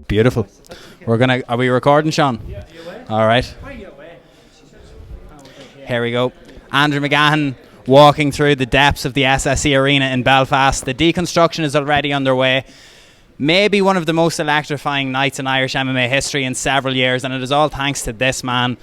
Beautiful. Are we recording, Sean? Yeah. All right. Here we go. Andrew McGahon walking through the depths of the SSE Arena in Belfast. The deconstruction is already underway. Maybe one of the most electrifying nights in Irish MMA history in several years, and it is all thanks to this man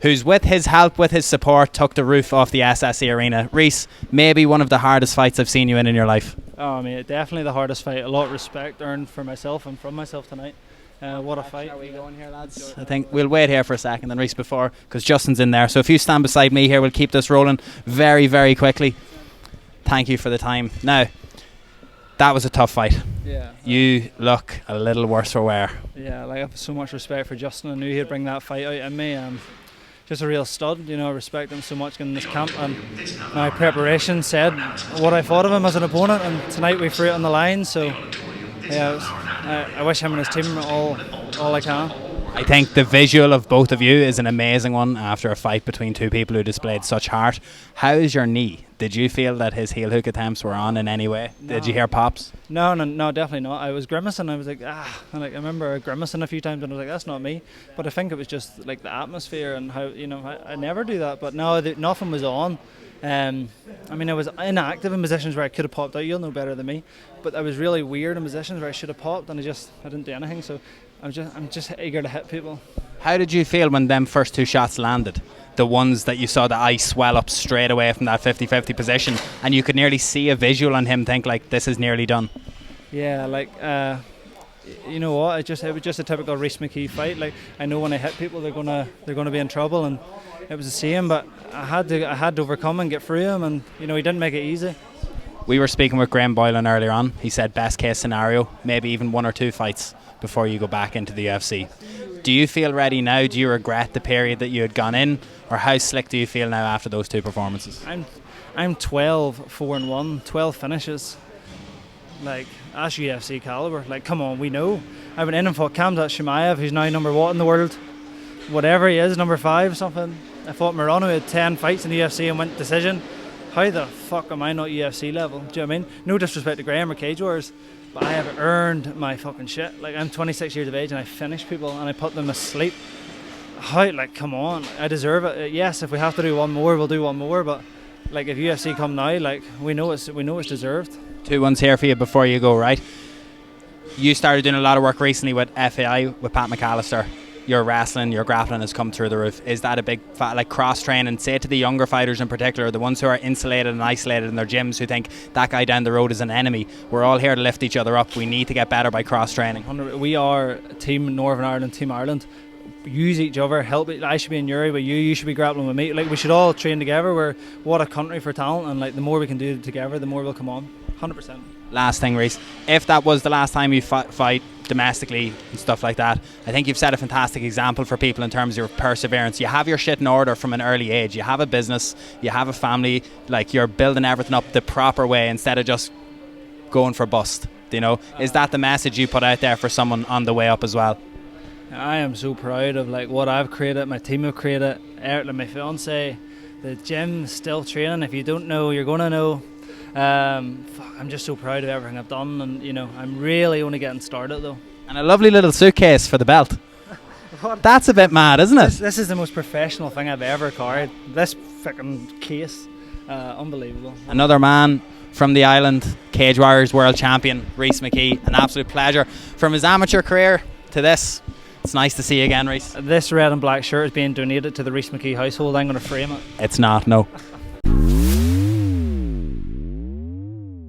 who's, with his help, with his support, took the roof off the SSE Arena. Rhys, maybe one of the hardest fights I've seen you in your life. Oh, I mean, definitely the hardest fight. A lot of respect earned for myself and from myself tonight. What a fight. Are we going here, lads? I think we'll wait here for a second then, Rhys, because Justin's in there. So if you stand beside me here, we'll keep this rolling very, very quickly. Thank you for the time. Now, that was a tough fight. Yeah. You look a little worse for wear. Yeah, like I have so much respect for Justin. I knew he'd bring that fight out in me. Just a real stud, I respect him so much in this camp, and my preparation said what I thought of him as an opponent, and tonight we threw it on the line. So yeah, I wish him and his team all I can. I think the visual of both of you is an amazing one after a fight between two people who displayed such heart. How is your knee? Did you feel that his heel hook attempts were on in any way? No. Did you hear pops? No, definitely not. I was grimacing. I was like, I remember grimacing a few times, and I was like, that's not me. But I think it was just like the atmosphere and how, I never do that. But no, nothing was on. I was inactive in positions where I could have popped out. You'll know better than me. But I was really weird in positions where I should have popped, and I didn't do anything. So I'm just eager to hit people. How did you feel when them first two shots landed? The ones that you saw the ice swell up straight away from that 50-50 position, and you could nearly see a visual on him think like, this is nearly done. Yeah, you know what? It was just a typical Rhys McKee fight. Like, I know when I hit people, they're gonna be in trouble, and it was the same. But I had to overcome and get through him, and he didn't make it easy. We were speaking with Graham Boylan earlier on. He said best case scenario, maybe even 1 or 2 fights before you go back into the UFC. Do you feel ready now? Do you regret the period that you had gone in, or how slick do you feel now after those 2 performances? I'm 12-4-1, 12 finishes. Like, that's UFC caliber. Like, come on, we know. I went in and fought Khamzat Chimaev, who's now number what in the world? Whatever he is, number 5 something. I fought Morano, who had 10 fights in the UFC and went decision. How the fuck am I not UFC level? Do you know what I mean? No disrespect to Graham or Cage Wars, but I have earned my fucking shit. Like, I'm 26 years of age and I finish people and I put them asleep. How? Like, come on, I deserve it. Yes, if we have to do one more, we'll do one more. But like, if UFC come now, like, we know it's deserved. 2 ones here for you before you go. Right, you started doing a lot of work recently with FAI with Pat McAllister. Your wrestling, your grappling has come through the roof. Is that a big cross training? Say to the younger fighters in particular, the ones who are insulated and isolated in their gyms, who think that guy down the road is an enemy. We're all here to lift each other up. We need to get better by cross training. We are Team Northern Ireland, Team Ireland. Use each other, help. I should be in Uri, but you should be grappling with me. Like, we should all train together. We're what a country for talent, and like, the more we can do together, the more we'll come on. 100%. Last thing, Rhys, if that was the last time you fight domestically and stuff like that, I think you've set a fantastic example for people in terms of your perseverance. You have your shit in order from an early age. You have a business, you have a family, like, you're building everything up the proper way instead of just going for bust. Is that the message you put out there for someone on the way up as well? I am so proud of like what I've created, my team have created, my fiance, the gym, still training. If you don't know, you're gonna know. I'm just so proud of everything I've done, and I'm really only getting started though. And a lovely little suitcase for the belt. That's a bit mad, isn't it? This is the most professional thing I've ever carried. This fucking case, unbelievable. Another man from the island, Cage Warriors world champion, Rhys McKee. An absolute pleasure. From his amateur career to this, it's nice to see you again, Rhys. This red and black shirt is being donated to the Rhys McKee household. I'm going to frame it. It's not, no.